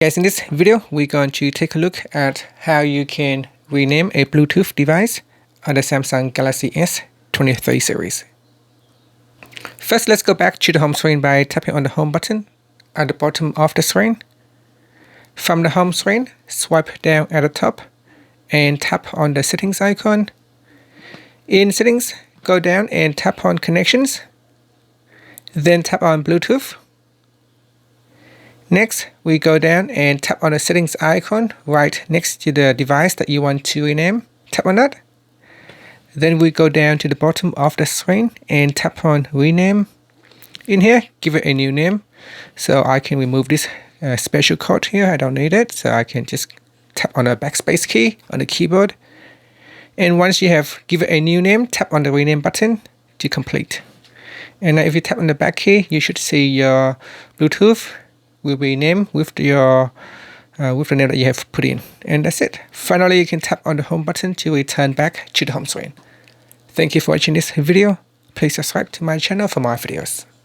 Guys, in this video, we're going to take a look at how you can rename a Bluetooth device on the Samsung Galaxy S23 series. First, let's go back to the home screen by tapping on the home button at the bottom of the screen. From the home screen, swipe down at the top and tap on the settings icon. In settings, go down and tap on connections, then tap on Bluetooth. Next, we go down and tap on the settings icon right next to the device that you want to rename. Tap on that. Then we go down to the bottom of the screen and tap on rename. In here, give it a new name. So I can remove this special code here. I don't need it. So I can just tap on the backspace key on the keyboard. And once you have given a new name, tap on the rename button to complete. And now if you tap on the back key, you should see your Bluetooth will be named with the name that you have put in, and that's it. Finally, you can tap on the home button to return back to the home screen. Thank you for watching this video. Please subscribe to my channel for more videos.